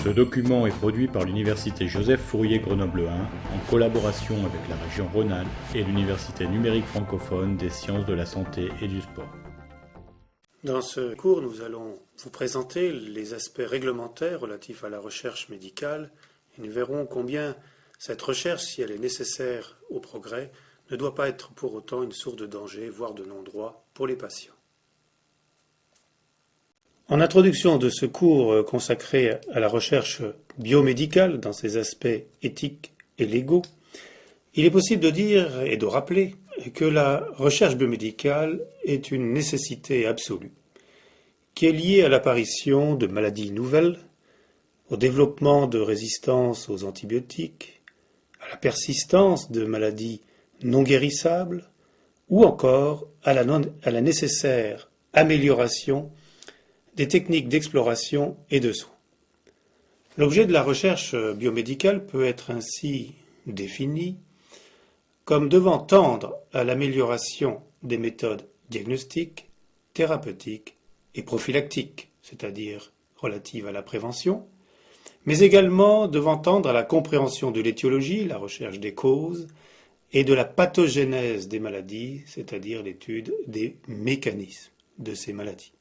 Ce document est produit par l'Université Joseph Fourier Grenoble 1 en collaboration avec la région Rhône-Alpes et l'Université numérique francophone des sciences de la santé et du sport. Dans ce cours, nous allons vous présenter les aspects réglementaires relatifs à la recherche médicale et nous verrons combien cette recherche, si elle est nécessaire au progrès, ne doit pas être pour autant une source de danger, voire de non-droit pour les patients. En introduction de ce cours consacré à la recherche biomédicale dans ses aspects éthiques et légaux, il est possible de dire et de rappeler que la recherche biomédicale est une nécessité absolue, qui est liée à l'apparition de maladies nouvelles, au développement de résistance aux antibiotiques, à la persistance de maladies non guérissables, ou encore à la nécessaire amélioration des techniques d'exploration et de soins. L'objet de la recherche biomédicale peut être ainsi défini comme devant tendre à l'amélioration des méthodes diagnostiques, thérapeutiques et prophylactiques, c'est-à-dire relatives à la prévention, mais également devant tendre à la compréhension de l'étiologie, la recherche des causes, et de la pathogénèse des maladies, c'est-à-dire l'étude des mécanismes de ces maladies.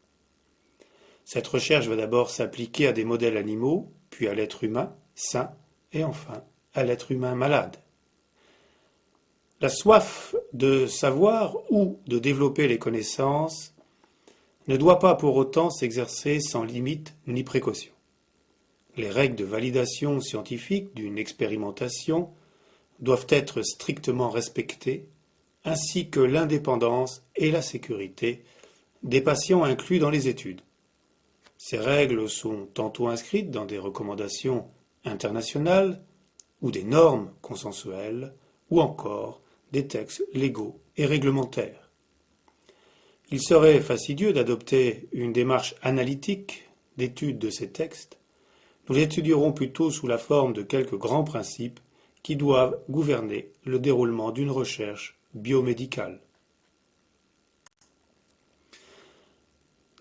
Cette recherche va d'abord s'appliquer à des modèles animaux, puis à l'être humain sain, et enfin à l'être humain malade. La soif de savoir ou de développer les connaissances ne doit pas pour autant s'exercer sans limite ni précaution. Les règles de validation scientifique d'une expérimentation doivent être strictement respectées, ainsi que l'indépendance et la sécurité des patients inclus dans les études. Ces règles sont tantôt inscrites dans des recommandations internationales ou des normes consensuelles ou encore des textes légaux et réglementaires. Il serait fastidieux d'adopter une démarche analytique d'étude de ces textes. Nous les étudierons plutôt sous la forme de quelques grands principes qui doivent gouverner le déroulement d'une recherche biomédicale.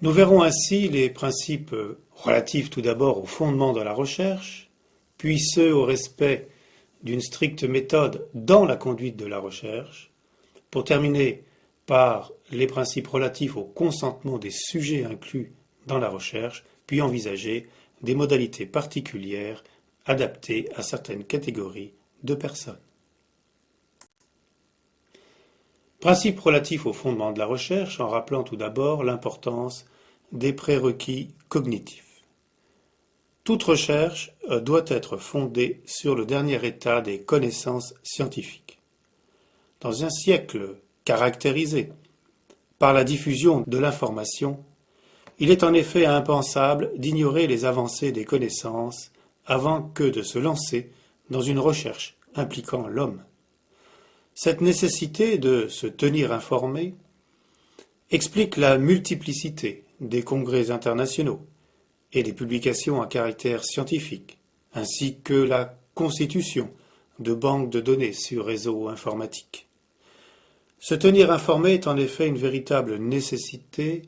Nous verrons ainsi les principes relatifs tout d'abord au fondement de la recherche, puis ceux au respect d'une stricte méthode dans la conduite de la recherche, pour terminer par les principes relatifs au consentement des sujets inclus dans la recherche, puis envisager des modalités particulières adaptées à certaines catégories de personnes. Principe relatif au fondement de la recherche, en rappelant tout d'abord l'importance des prérequis cognitifs. Toute recherche doit être fondée sur le dernier état des connaissances scientifiques. Dans un siècle caractérisé par la diffusion de l'information, il est en effet impensable d'ignorer les avancées des connaissances avant que de se lancer dans une recherche impliquant l'homme. Cette nécessité de se tenir informé explique la multiplicité des congrès internationaux et des publications à caractère scientifique, ainsi que la constitution de banques de données sur réseaux informatiques. Se tenir informé est en effet une véritable nécessité,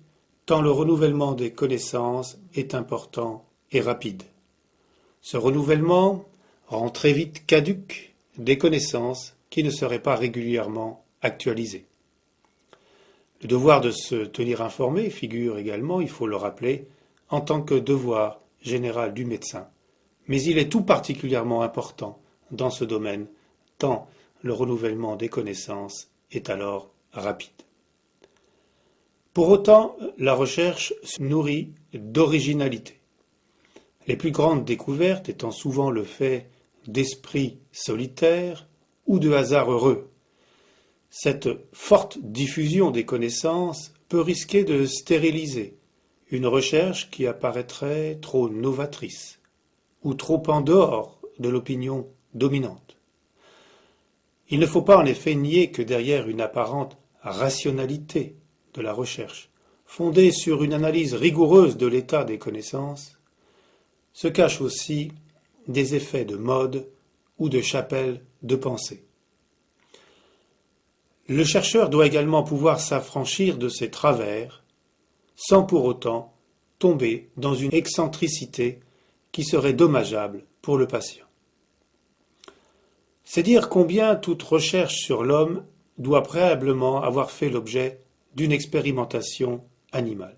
tant le renouvellement des connaissances est important et rapide. Ce renouvellement rend très vite caduques des connaissances qui ne seraient pas régulièrement actualisées. Le devoir de se tenir informé figure également, il faut le rappeler, en tant que devoir général du médecin. Mais il est tout particulièrement important dans ce domaine, tant le renouvellement des connaissances est alors rapide. Pour autant, la recherche se nourrit d'originalité. Les plus grandes découvertes étant souvent le fait d'esprits solitaires ou de hasards heureux. Cette forte diffusion des connaissances peut risquer de stériliser une recherche qui apparaîtrait trop novatrice ou trop en dehors de l'opinion dominante. Il ne faut pas en effet nier que derrière une apparente rationalité de la recherche, fondée sur une analyse rigoureuse de l'état des connaissances, se cachent aussi des effets de mode ou de chapelle de pensée. Le chercheur doit également pouvoir s'affranchir de ses travers, sans pour autant tomber dans une excentricité qui serait dommageable pour le patient. C'est dire combien toute recherche sur l'homme doit préalablement avoir fait l'objet d'une expérimentation animale.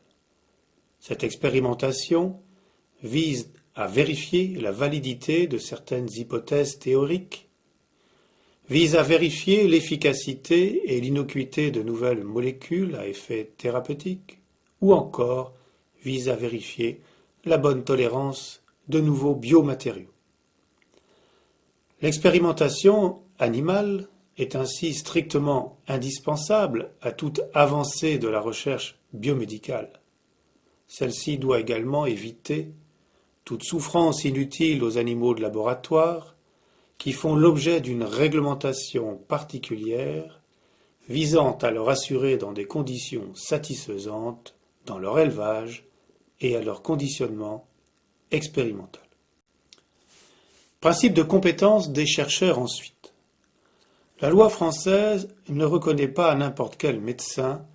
Cette expérimentation vise à vérifier la validité de certaines hypothèses théoriques, vise à vérifier l'efficacité et l'innocuité de nouvelles molécules à effet thérapeutique, ou encore vise à vérifier la bonne tolérance de nouveaux biomatériaux. L'expérimentation animale est ainsi strictement indispensable à toute avancée de la recherche biomédicale. Celle-ci doit également éviter toute souffrance inutile aux animaux de laboratoire qui font l'objet d'une réglementation particulière visant à leur assurer dans des conditions satisfaisantes dans leur élevage et à leur conditionnement expérimental. Principe de compétence des chercheurs ensuite. La loi française ne reconnaît pas à n'importe quel médecin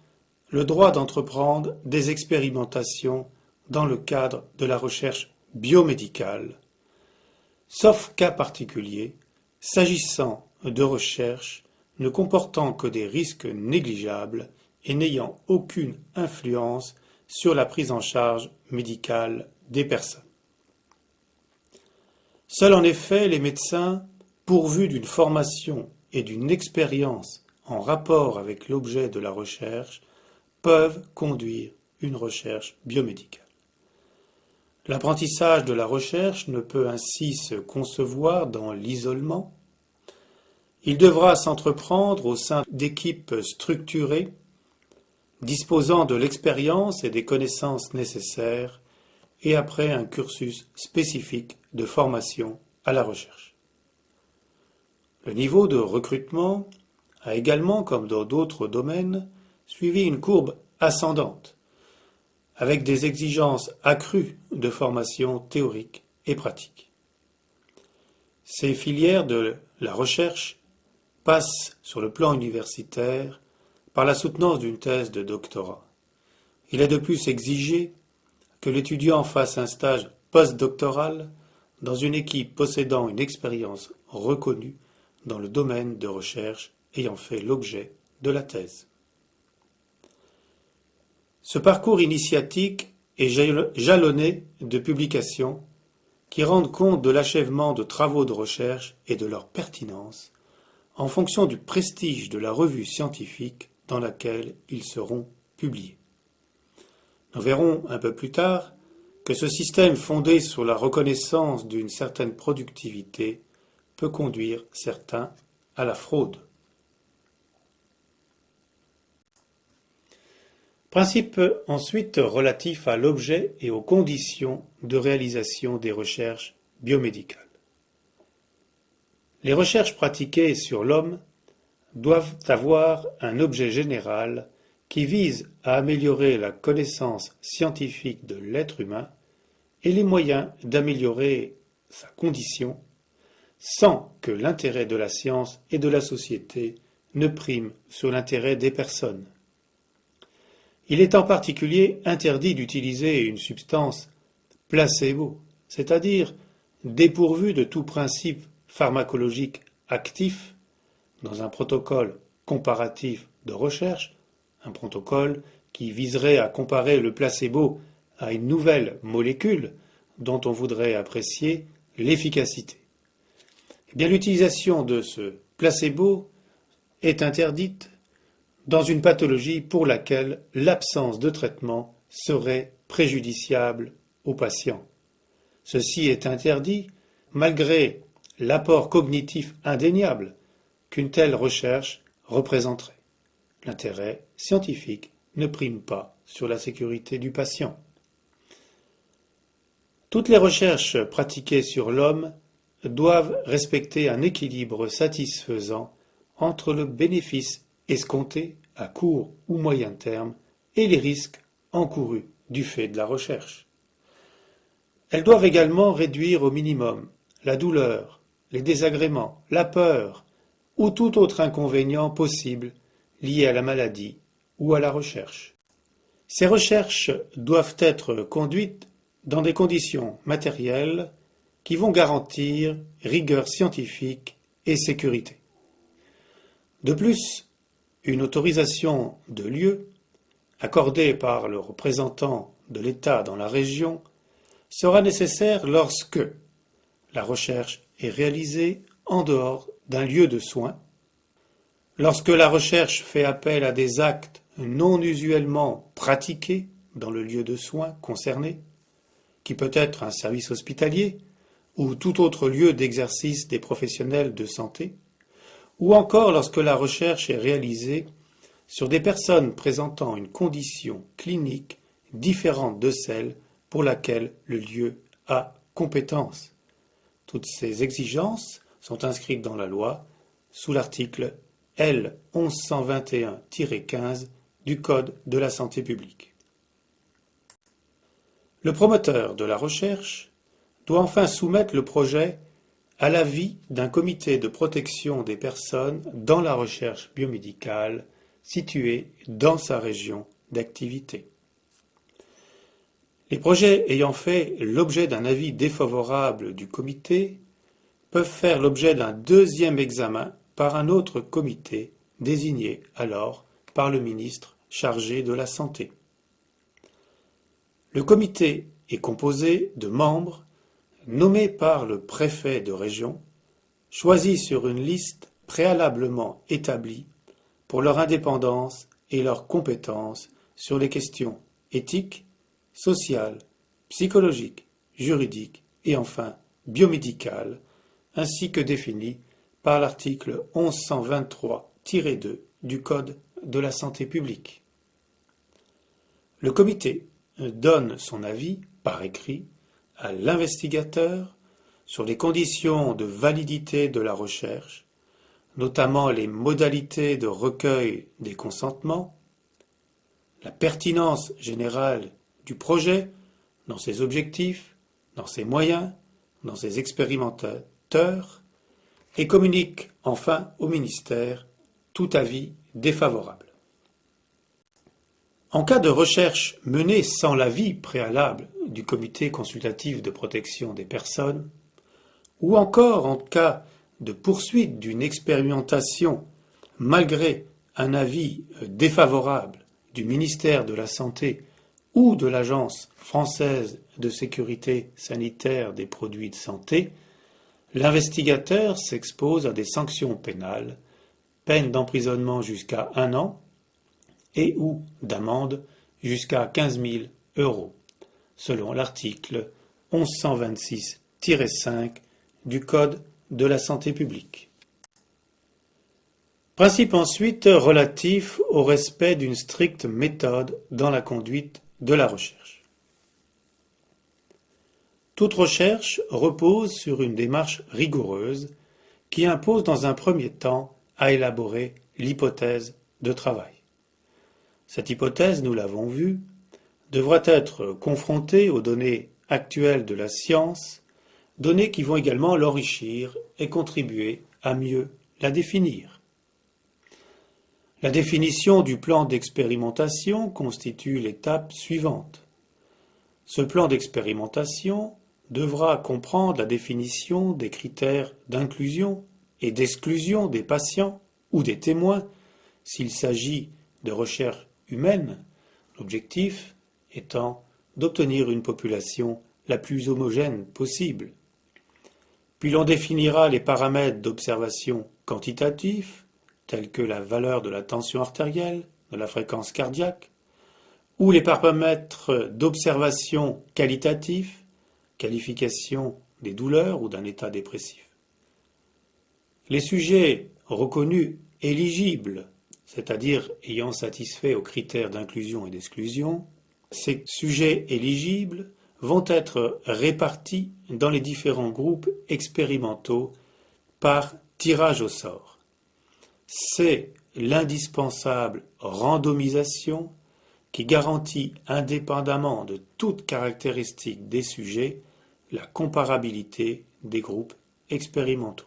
le droit d'entreprendre des expérimentations dans le cadre de la recherche biomédicale, sauf cas particulier, s'agissant de recherches ne comportant que des risques négligeables et n'ayant aucune influence sur la prise en charge médicale des personnes. Seuls en effet les médecins, pourvus d'une formation et d'une expérience en rapport avec l'objet de la recherche, peuvent conduire une recherche biomédicale. L'apprentissage de la recherche ne peut ainsi se concevoir dans l'isolement. Il devra s'entreprendre au sein d'équipes structurées, disposant de l'expérience et des connaissances nécessaires, et après un cursus spécifique de formation à la recherche. Le niveau de recrutement a également, comme dans d'autres domaines, suivi une courbe ascendante, avec des exigences accrues de formation théorique et pratique. Ces filières de la recherche passent sur le plan universitaire par la soutenance d'une thèse de doctorat. Il est de plus exigé que l'étudiant fasse un stage postdoctoral dans une équipe possédant une expérience reconnue dans le domaine de recherche ayant fait l'objet de la thèse. Ce parcours initiatique est jalonné de publications qui rendent compte de l'achèvement de travaux de recherche et de leur pertinence en fonction du prestige de la revue scientifique dans laquelle ils seront publiés. Nous verrons un peu plus tard que ce système fondé sur la reconnaissance d'une certaine productivité peut conduire certains à la fraude. Principe ensuite relatif à l'objet et aux conditions de réalisation des recherches biomédicales. Les recherches pratiquées sur l'homme doivent avoir un objet général qui vise à améliorer la connaissance scientifique de l'être humain et les moyens d'améliorer sa condition sans que l'intérêt de la science et de la société ne prime sur l'intérêt des personnes. Il est en particulier interdit d'utiliser une substance placebo, c'est-à-dire dépourvue de tout principe pharmacologique actif, dans un protocole comparatif de recherche, un protocole qui viserait à comparer le placebo à une nouvelle molécule dont on voudrait apprécier l'efficacité. Eh bien, l'utilisation de ce placebo est interdite dans une pathologie pour laquelle l'absence de traitement serait préjudiciable au patient. Ceci est interdit malgré l'apport cognitif indéniable qu'une telle recherche représenterait. L'intérêt scientifique ne prime pas sur la sécurité du patient. Toutes les recherches pratiquées sur l'homme doivent respecter un équilibre satisfaisant entre le bénéfice escompté à court ou moyen terme et les risques encourus du fait de la recherche. Elles doivent également réduire au minimum la douleur, les désagréments, la peur ou tout autre inconvénient possible lié à la maladie ou à la recherche. Ces recherches doivent être conduites dans des conditions matérielles qui vont garantir rigueur scientifique et sécurité. De plus, une autorisation de lieu, accordée par le représentant de l'État dans la région, sera nécessaire lorsque la recherche est réalisée en dehors d'un lieu de soins, lorsque la recherche fait appel à des actes non usuellement pratiqués dans le lieu de soins concerné, qui peut être un service hospitalier ou tout autre lieu d'exercice des professionnels de santé, ou encore lorsque la recherche est réalisée sur des personnes présentant une condition clinique différente de celle pour laquelle le lieu a compétence. Toutes ces exigences sont inscrites dans la loi sous l'article L. 1121-15 du Code de la santé publique. Le promoteur de la recherche doit enfin soumettre le projet à l'avis d'un comité de protection des personnes dans la recherche biomédicale situé dans sa région d'activité. Les projets ayant fait l'objet d'un avis défavorable du comité peuvent faire l'objet d'un deuxième examen par un autre comité désigné alors par le ministre chargé de la Santé. Le comité est composé de membres nommés par le préfet de région, choisis sur une liste préalablement établie pour leur indépendance et leur compétence sur les questions éthiques, sociales, psychologiques, juridiques et enfin biomédicales, ainsi que définies par l'article 1123-2 du Code de la santé publique. Le comité donne son avis par écrit à l'investigateur sur les conditions de validité de la recherche, notamment les modalités de recueil des consentements, la pertinence générale du projet dans ses objectifs, dans ses moyens, dans ses expérimentateurs, et communique enfin au ministère tout avis défavorable. En cas de recherche menée sans l'avis préalable du comité consultatif de protection des personnes, ou encore en cas de poursuite d'une expérimentation malgré un avis défavorable du ministère de la Santé ou de l'Agence française de sécurité sanitaire des produits de santé, l'investigateur s'expose à des sanctions pénales, peine d'emprisonnement jusqu'à 1 an et ou d'amende jusqu'à 15 000 €, selon l'article 1126-5 du Code de la santé publique. Principe ensuite relatif au respect d'une stricte méthode dans la conduite de la recherche. Toute recherche repose sur une démarche rigoureuse qui impose dans un premier temps à élaborer l'hypothèse de travail. Cette hypothèse, nous l'avons vu, devra être confrontée aux données actuelles de la science, données qui vont également l'enrichir et contribuer à mieux la définir. La définition du plan d'expérimentation constitue l'étape suivante. Ce plan d'expérimentation devra comprendre la définition des critères d'inclusion et d'exclusion des patients ou des témoins s'il s'agit de recherche humaine, l'objectif étant d'obtenir une population la plus homogène possible. Puis l'on définira les paramètres d'observation quantitatifs, tels que la valeur de la tension artérielle, de la fréquence cardiaque, ou les paramètres d'observation qualitatifs, qualification des douleurs ou d'un état dépressif. Les sujets reconnus éligibles, c'est-à-dire ayant satisfait aux critères d'inclusion et d'exclusion, ces sujets éligibles vont être répartis dans les différents groupes expérimentaux par tirage au sort. C'est l'indispensable randomisation qui garantit, indépendamment de toute caractéristique des sujets, la comparabilité des groupes expérimentaux.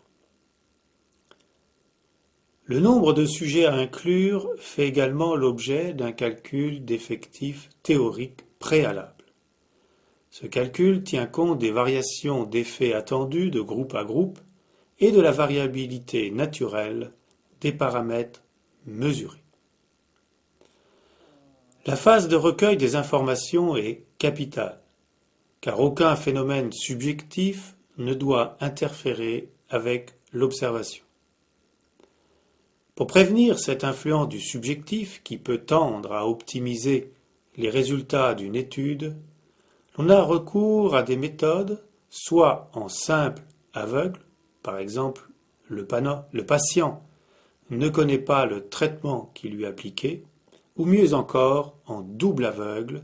Le nombre de sujets à inclure fait également l'objet d'un calcul d'effectifs théorique préalable. Ce calcul tient compte des variations d'effets attendus de groupe à groupe et de la variabilité naturelle des paramètres mesurés. La phase de recueil des informations est capitale, car aucun phénomène subjectif ne doit interférer avec l'observation. Pour prévenir cette influence du subjectif qui peut tendre à optimiser les résultats d'une étude, on a recours à des méthodes soit en simple aveugle, par exemple le patient ne connaît pas le traitement qui lui est appliqué, ou mieux encore en double aveugle,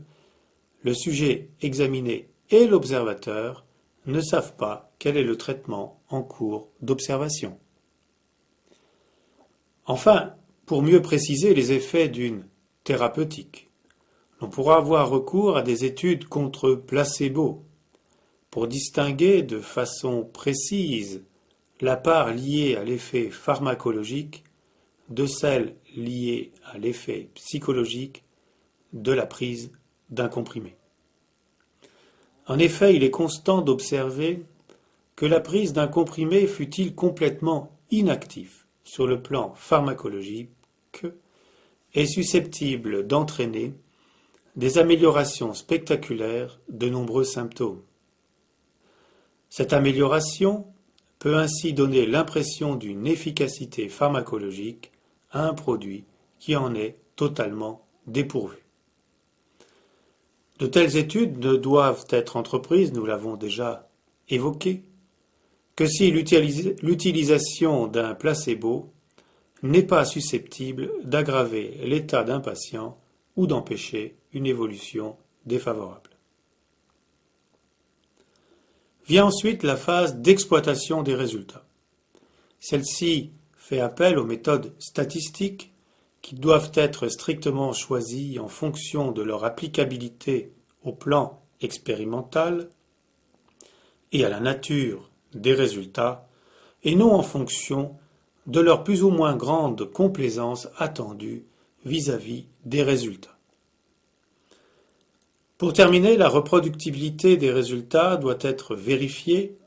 le sujet examiné et l'observateur ne savent pas quel est le traitement en cours d'observation. Enfin, pour mieux préciser les effets d'une thérapeutique, on pourra avoir recours à des études contre placebo pour distinguer de façon précise la part liée à l'effet pharmacologique de celle liée à l'effet psychologique de la prise d'un comprimé. En effet, il est constant d'observer que la prise d'un comprimé, fût-il complètement inactif sur le plan pharmacologique, est susceptible d'entraîner des améliorations spectaculaires de nombreux symptômes. Cette amélioration peut ainsi donner l'impression d'une efficacité pharmacologique à un produit qui en est totalement dépourvu. De telles études ne doivent être entreprises, nous l'avons déjà évoqué, que si l'utilisation d'un placebo n'est pas susceptible d'aggraver l'état d'un patient ou d'empêcher une évolution défavorable. Vient ensuite la phase d'exploitation des résultats. Celle-ci fait appel aux méthodes statistiques qui doivent être strictement choisies en fonction de leur applicabilité au plan expérimental et à la nature des résultats, et non en fonction de leur plus ou moins grande complaisance attendue vis-à-vis des résultats. Pour terminer, la reproductibilité des résultats doit être vérifiée,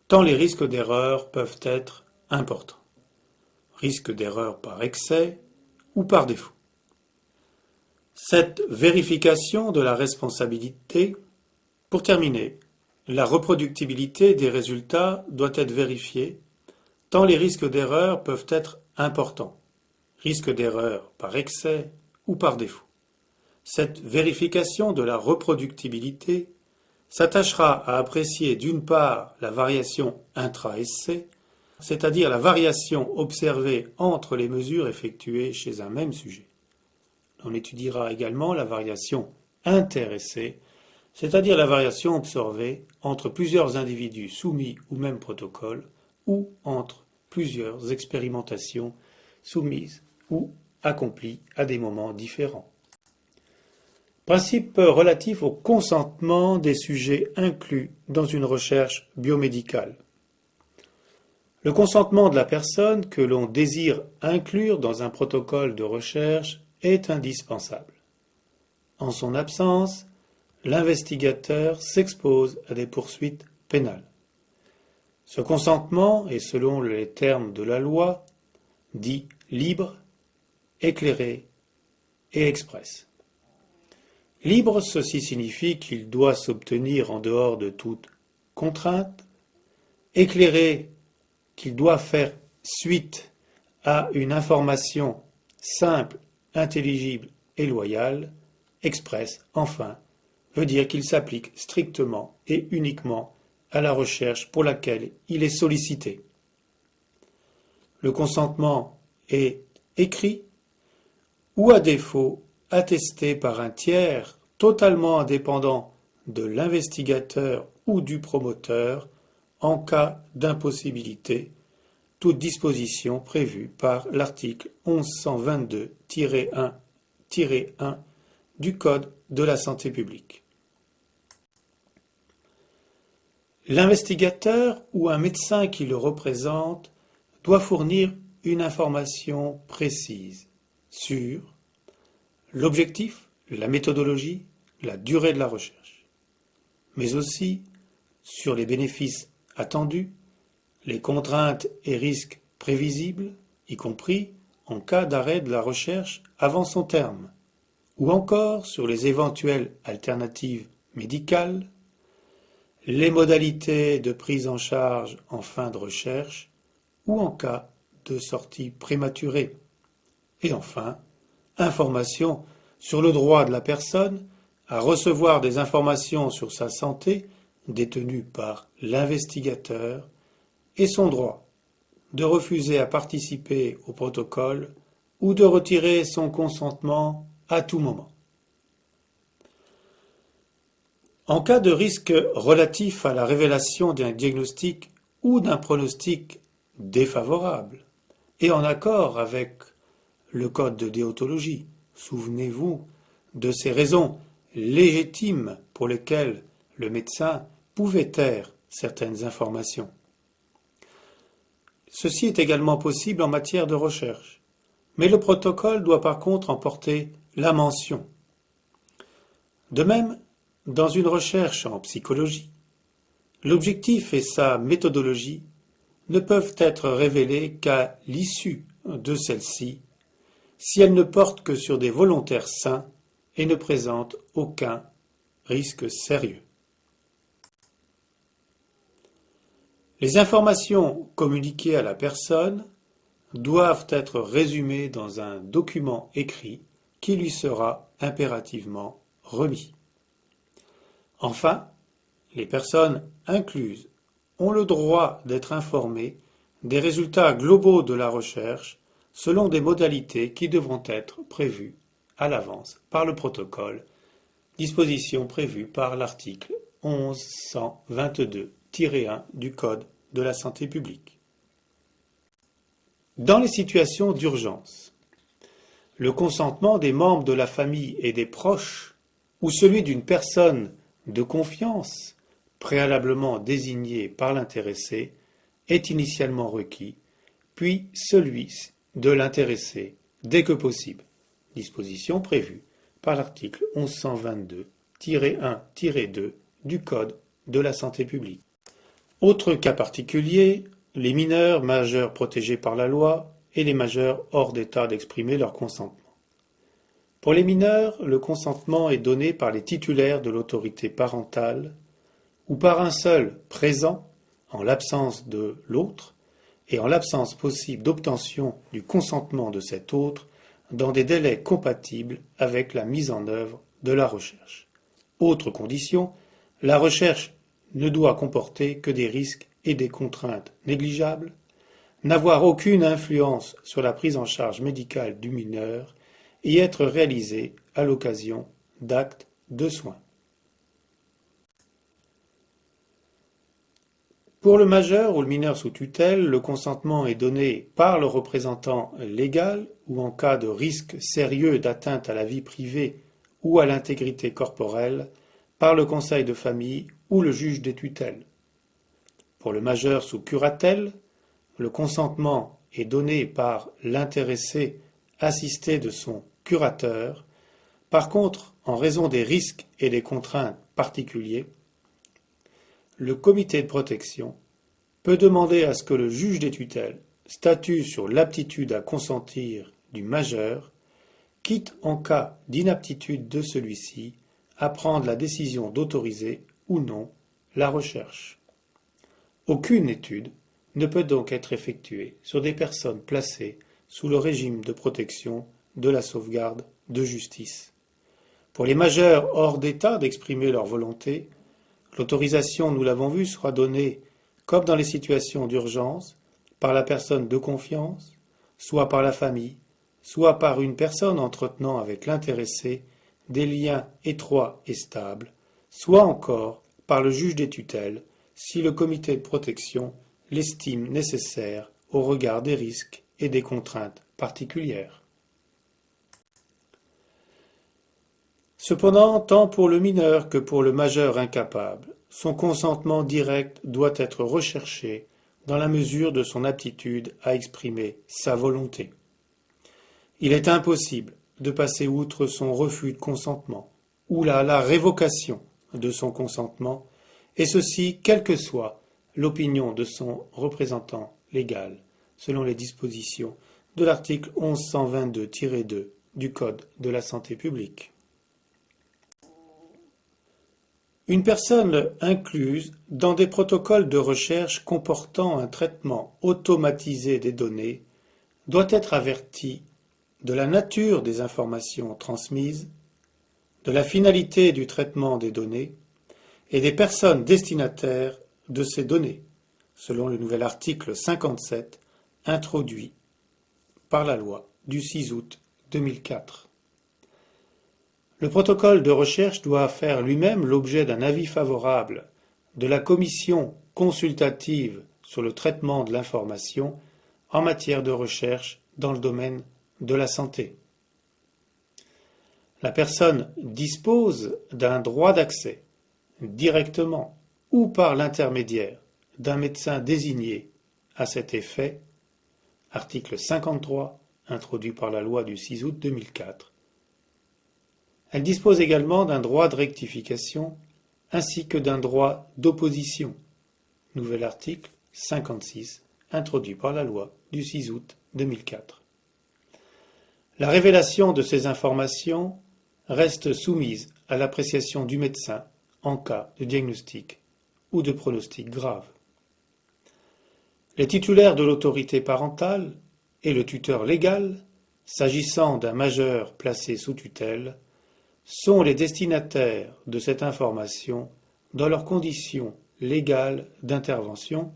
tant les risques d'erreur peuvent être importants. Risque d'erreur par excès ou par défaut. Cette vérification de la responsabilité, pour terminer, la reproductibilité des résultats doit être vérifiée, tant les risques d'erreur peuvent être importants. Risque d'erreur par excès ou par défaut. Cette vérification de la reproductibilité s'attachera à apprécier d'une part la variation intra-essai, c'est-à-dire la variation observée entre les mesures effectuées chez un même sujet. On étudiera également la variation inter-essai, c'est-à-dire la variation observée entre plusieurs individus soumis au même protocole ou entre plusieurs expérimentations soumises ou accomplies à des moments différents. Principe relatif au consentement des sujets inclus dans une recherche biomédicale. Le consentement de la personne que l'on désire inclure dans un protocole de recherche est indispensable. En son absence, l'investigateur s'expose à des poursuites pénales. Ce consentement est, selon les termes de la loi, dit libre, éclairé et express. Libre, ceci signifie qu'il doit s'obtenir en dehors de toute contrainte. Éclairé, qu'il doit faire suite à une information simple, intelligible et loyale. Express, enfin, veut dire qu'il s'applique strictement et uniquement à la recherche pour laquelle il est sollicité. Le consentement est écrit ou à défaut attesté par un tiers totalement indépendant de l'investigateur ou du promoteur en cas d'impossibilité, toute disposition prévue par l'article 1122-1-1 du Code de la santé publique. L'investigateur ou un médecin qui le représente doit fournir une information précise sur l'objectif, la méthodologie, la durée de la recherche. mais aussi sur les bénéfices attendus, les contraintes et risques prévisibles, y compris en cas d'arrêt de la recherche avant son terme, ou encore sur les éventuelles alternatives médicales, les modalités de prise en charge en fin de recherche ou en cas de sortie prématurée, et enfin, information sur le droit de la personne à recevoir des informations sur sa santé détenues par l'investigateur et son droit de refuser à participer au protocole ou de retirer son consentement à tout moment. En cas de risque relatif à la révélation d'un diagnostic ou d'un pronostic défavorable, et en accord avec le code de déontologie, souvenez-vous de ces raisons légitimes pour lesquelles le médecin pouvait taire certaines informations. Ceci est également possible en matière de recherche, mais le protocole doit par contre en porter la mention. De même, dans une recherche en psychologie, l'objectif et sa méthodologie ne peuvent être révélés qu'à l'issue de celle-ci, si elle ne porte que sur des volontaires sains et ne présente aucun risque sérieux. Les informations communiquées à la personne doivent être résumées dans un document écrit qui lui sera impérativement remis. Enfin, les personnes incluses ont le droit d'être informées des résultats globaux de la recherche selon des modalités qui devront être prévues à l'avance par le protocole, disposition prévue par l'article 1122-1 du Code de la santé publique. Dans les situations d'urgence, le consentement des membres de la famille et des proches ou celui d'une personne de confiance préalablement désignée par l'intéressé est initialement requis, puis celui de l'intéressé dès que possible, disposition prévue par l'article 1122-1-2 du Code de la santé publique. Autre cas particulier, les mineurs majeurs protégés par la loi et les majeurs hors d'état d'exprimer leur consentement. Pour les mineurs, le consentement est donné par les titulaires de l'autorité parentale ou par un seul présent en l'absence de l'autre et en l'absence possible d'obtention du consentement de cet autre dans des délais compatibles avec la mise en œuvre de la recherche. Autre condition, la recherche ne doit comporter que des risques et des contraintes négligeables, n'avoir aucune influence sur la prise en charge médicale du mineur et être réalisée à l'occasion d'actes de soins. Pour le majeur ou le mineur sous tutelle, le consentement est donné par le représentant légal ou en cas de risque sérieux d'atteinte à la vie privée ou à l'intégrité corporelle, par le conseil de famille ou le juge des tutelles. Pour le majeur sous curatelle, le consentement est donné par l'intéressé assisté de son curateur. Par contre, en raison des risques et des contraintes particuliers, le comité de protection peut demander à ce que le juge des tutelles statue sur l'aptitude à consentir du majeur, quitte en cas d'inaptitude de celui-ci à prendre la décision d'autoriser ou non la recherche. Aucune étude ne peut donc être effectuée sur des personnes placées sous le régime de protection de la sauvegarde de justice. Pour les majeurs hors d'état d'exprimer leur volonté, l'autorisation, nous l'avons vu, sera donnée, comme dans les situations d'urgence, par la personne de confiance, soit par la famille, soit par une personne entretenant avec l'intéressé des liens étroits et stables, soit encore par le juge des tutelles, si le comité de protection l'estime nécessaire au regard des risques et des contraintes particulières. Cependant, tant pour le mineur que pour le majeur incapable, son consentement direct doit être recherché dans la mesure de son aptitude à exprimer sa volonté. Il est impossible de passer outre son refus de consentement ou la révocation de son consentement, et ceci quelle que soit l'opinion de son représentant légal, selon les dispositions de l'article 1122-2 du Code de la santé publique. Une personne incluse dans des protocoles de recherche comportant un traitement automatisé des données doit être avertie de la nature des informations transmises, de la finalité du traitement des données et des personnes destinataires de ces données, selon le nouvel article 57 introduit par la loi du 6 août 2004. Le protocole de recherche doit faire lui-même l'objet d'un avis favorable de la Commission consultative sur le traitement de l'information en matière de recherche dans le domaine de la santé. La personne dispose d'un droit d'accès directement ou par l'intermédiaire d'un médecin désigné à cet effet, article 53, introduit par la loi du 6 août 2004. Elle dispose également d'un droit de rectification ainsi que d'un droit d'opposition, nouvel article 56, introduit par la loi du 6 août 2004. La révélation de ces informations reste soumise à l'appréciation du médecin en cas de diagnostic ou de pronostic grave. Les titulaires de l'autorité parentale et le tuteur légal, s'agissant d'un majeur placé sous tutelle, sont les destinataires de cette information dans leurs conditions légales d'intervention,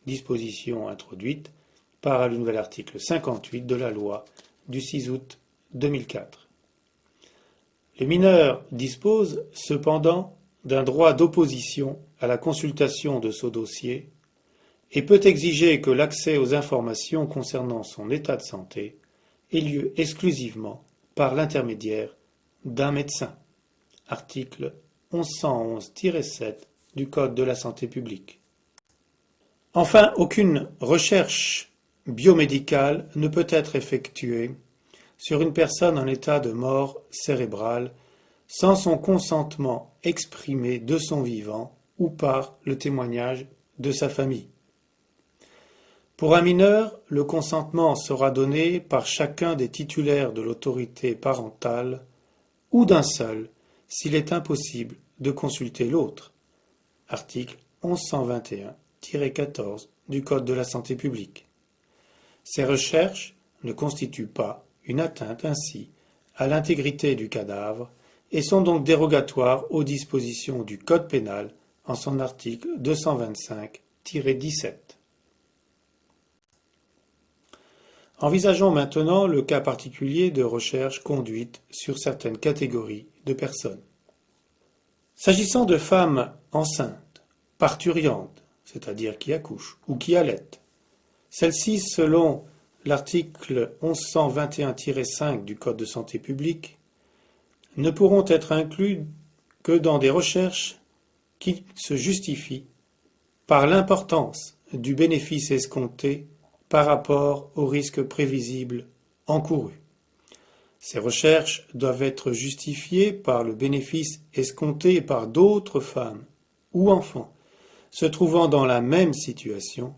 disposition introduite par le nouvel article 58 de la loi du 6 août 2004. Les mineurs disposent cependant d'un droit d'opposition à la consultation de ce dossier et peut exiger que l'accès aux informations concernant son état de santé ait lieu exclusivement par l'intermédiaire d'un médecin. Article 1111-7 du Code de la santé publique. Enfin, aucune recherche biomédicale ne peut être effectuée sur une personne en état de mort cérébrale sans son consentement exprimé de son vivant ou par le témoignage de sa famille. Pour un mineur, le consentement sera donné par chacun des titulaires de l'autorité parentale ou d'un seul s'il est impossible de consulter l'autre. Article 1121-14 du Code de la santé publique. Ces recherches ne constituent pas une atteinte ainsi à l'intégrité du cadavre et sont donc dérogatoires aux dispositions du Code pénal en son article 225-17. Envisageons maintenant le cas particulier de recherche conduite sur certaines catégories de personnes. S'agissant de femmes enceintes, parturientes, c'est-à-dire qui accouchent ou qui allaitent, celles-ci, selon l'article 1121-5 du Code de santé publique, ne pourront être inclus que dans des recherches qui se justifient par l'importance du bénéfice escompté par rapport au risque prévisible encouru. Ces recherches doivent être justifiées par le bénéfice escompté par d'autres femmes ou enfants se trouvant dans la même situation,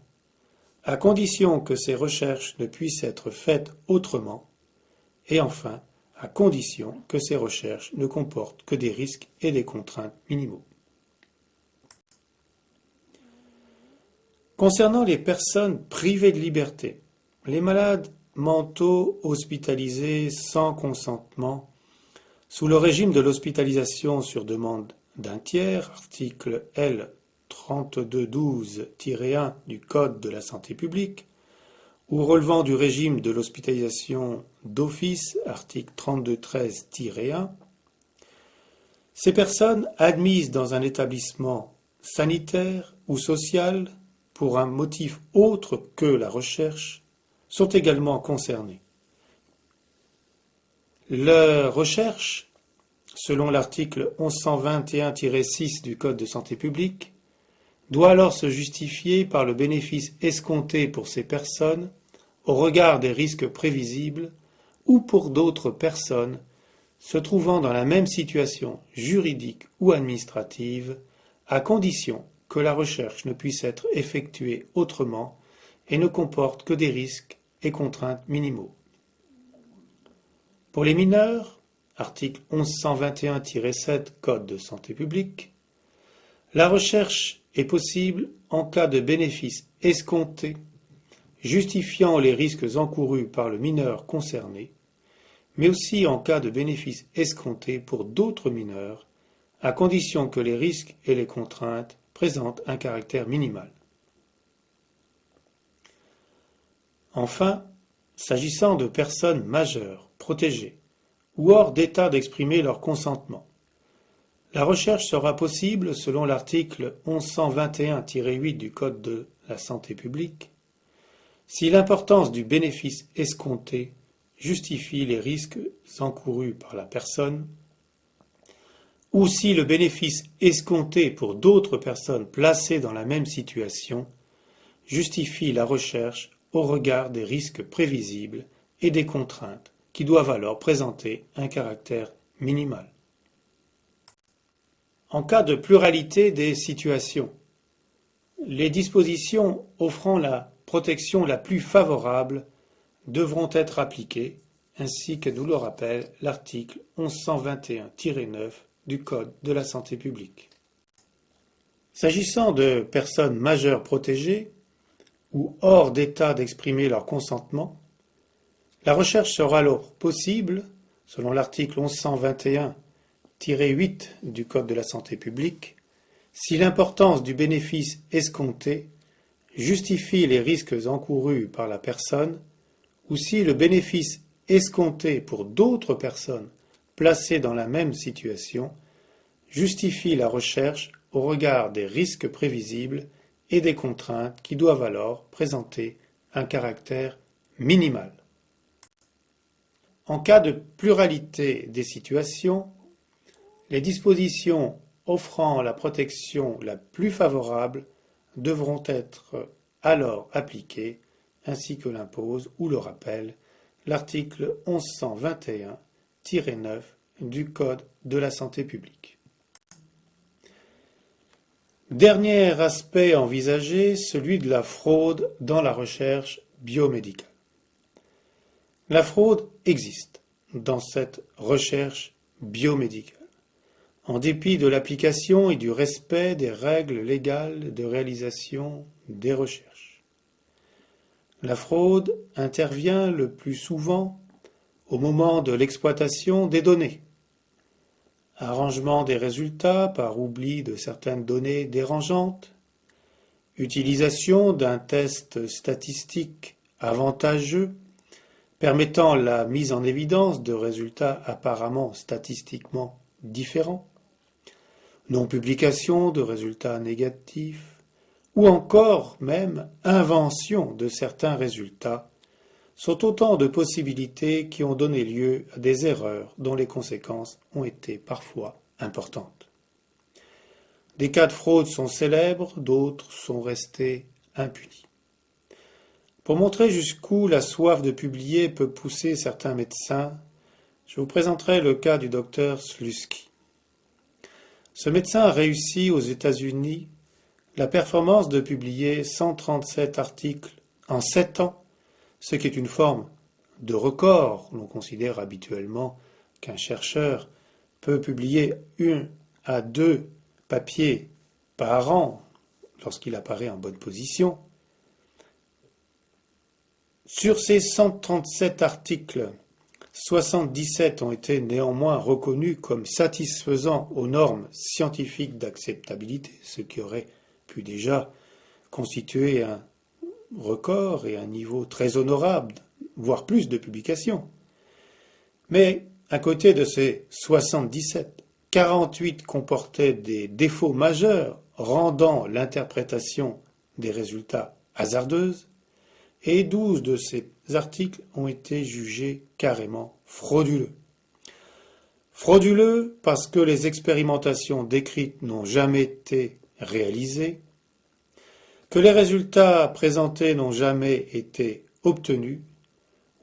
à condition que ces recherches ne puissent être faites autrement, et enfin, à condition que ces recherches ne comportent que des risques et des contraintes minimaux. Concernant les personnes privées de liberté, les malades mentaux hospitalisés sans consentement, sous le régime de l'hospitalisation sur demande d'un tiers, article L. 3212-1 du Code de la santé publique, ou relevant du régime de l'hospitalisation d'office, article 3213-1, ces personnes admises dans un établissement sanitaire ou social pour un motif autre que la recherche sont également concernées. Leur recherche, selon l'article 1121-6 du Code de santé publique, doit alors se justifier par le bénéfice escompté pour ces personnes au regard des risques prévisibles ou pour d'autres personnes se trouvant dans la même situation juridique ou administrative, à condition que la recherche ne puisse être effectuée autrement et ne comporte que des risques et contraintes minimaux. Pour les mineurs, article 1121-7 Code de santé publique, la recherche est possible en cas de bénéfices escomptés justifiant les risques encourus par le mineur concerné, mais aussi en cas de bénéfices escomptés pour d'autres mineurs, à condition que les risques et les contraintes présentent un caractère minimal. Enfin, s'agissant de personnes majeures, protégées, ou hors d'état d'exprimer leur consentement, la recherche sera possible selon l'article 1121-8 du Code de la santé publique, si l'importance du bénéfice escompté justifie les risques encourus par la personne, ou si le bénéfice escompté pour d'autres personnes placées dans la même situation justifie la recherche au regard des risques prévisibles et des contraintes qui doivent alors présenter un caractère minimal. En cas de pluralité des situations, les dispositions offrant la protection la plus favorable devront être appliquées, ainsi que nous le rappelle l'article 1121-9 du Code de la santé publique. S'agissant de personnes majeures protégées ou hors d'état d'exprimer leur consentement, la recherche sera alors possible, selon l'article 1121-8 du Code de la santé publique, si l'importance du bénéfice escompté justifie les risques encourus par la personne ou si le bénéfice escompté pour d'autres personnes placées dans la même situation justifie la recherche au regard des risques prévisibles et des contraintes qui doivent alors présenter un caractère minimal. En cas de pluralité des situations, les dispositions offrant la protection la plus favorable devront être alors appliquées, ainsi que l'impose ou le rappelle l'article 1121-9 du Code de la santé publique. Dernier aspect envisagé, celui de la fraude dans la recherche biomédicale. La fraude existe dans cette recherche biomédicale, en dépit de l'application et du respect des règles légales de réalisation des recherches. La fraude intervient le plus souvent au moment de l'exploitation des données. Arrangement des résultats par oubli de certaines données dérangeantes, utilisation d'un test statistique avantageux permettant la mise en évidence de résultats apparemment statistiquement différents, non-publication de résultats négatifs, ou encore même invention de certains résultats, sont autant de possibilités qui ont donné lieu à des erreurs dont les conséquences ont été parfois importantes. Des cas de fraude sont célèbres, d'autres sont restés impunis. Pour montrer jusqu'où la soif de publier peut pousser certains médecins, je vous présenterai le cas du docteur Slutsky. Ce médecin a réussi aux États-Unis la performance de publier 137 articles en 7 ans, ce qui est une forme de record. L'on considère habituellement qu'un chercheur peut publier 1 à 2 papiers par an lorsqu'il apparaît en bonne position. Sur ces 137 articles, 77 ont été néanmoins reconnus comme satisfaisant aux normes scientifiques d'acceptabilité, ce qui aurait pu déjà constituer un record et un niveau très honorable, voire plus de publications. Mais à côté de ces 77, 48 comportaient des défauts majeurs rendant l'interprétation des résultats hasardeuse, et 12 de ces articles ont été jugés carrément frauduleux. Frauduleux parce que les expérimentations décrites n'ont jamais été réalisées, que les résultats présentés n'ont jamais été obtenus,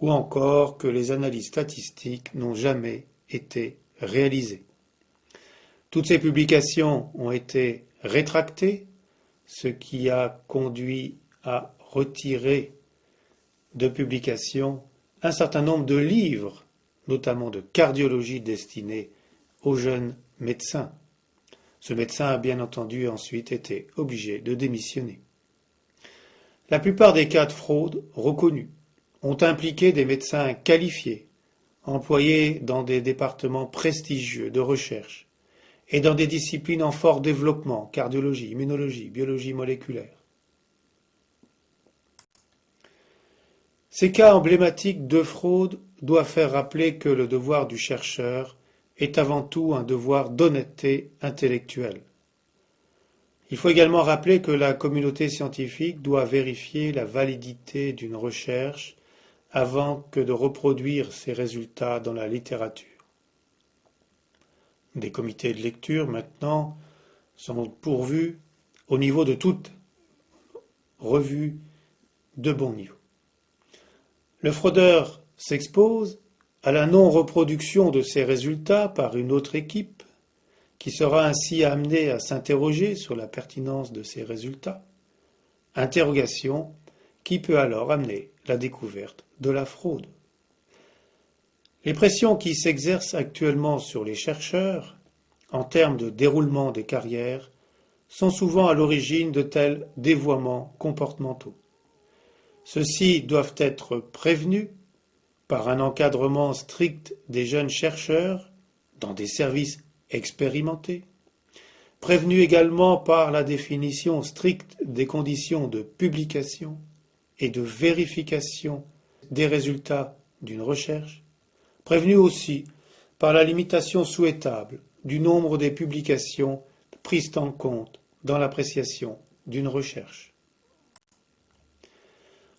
ou encore que les analyses statistiques n'ont jamais été réalisées. Toutes ces publications ont été rétractées, ce qui a conduit à retirer de publication un certain nombre de livres, notamment de cardiologie destinés aux jeunes médecins. Ce médecin a bien entendu ensuite été obligé de démissionner. La plupart des cas de fraude reconnus ont impliqué des médecins qualifiés, employés dans des départements prestigieux de recherche et dans des disciplines en fort développement, cardiologie, immunologie, biologie moléculaire. Ces cas emblématiques de fraude doivent faire rappeler que le devoir du chercheur est avant tout un devoir d'honnêteté intellectuelle. Il faut également rappeler que la communauté scientifique doit vérifier la validité d'une recherche avant que de reproduire ses résultats dans la littérature. Des comités de lecture, maintenant, sont pourvus au niveau de toute revue de bon niveau. Le fraudeur s'expose à la non-reproduction de ses résultats par une autre équipe, qui sera ainsi amenée à s'interroger sur la pertinence de ses résultats, interrogation qui peut alors amener la découverte de la fraude. Les pressions qui s'exercent actuellement sur les chercheurs, en termes de déroulement des carrières, sont souvent à l'origine de tels dévoiements comportementaux. Ceux-ci doivent être prévenus par un encadrement strict des jeunes chercheurs dans des services expérimentés, prévenus également par la définition stricte des conditions de publication et de vérification des résultats d'une recherche, prévenus aussi par la limitation souhaitable du nombre des publications prises en compte dans l'appréciation d'une recherche.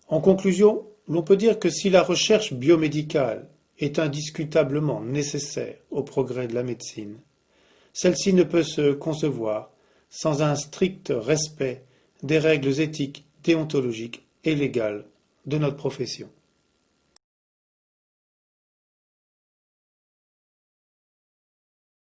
En conclusion, l'on peut dire que si la recherche biomédicale est indiscutablement nécessaire au progrès de la médecine, celle-ci ne peut se concevoir sans un strict respect des règles éthiques, déontologiques et légales de notre profession.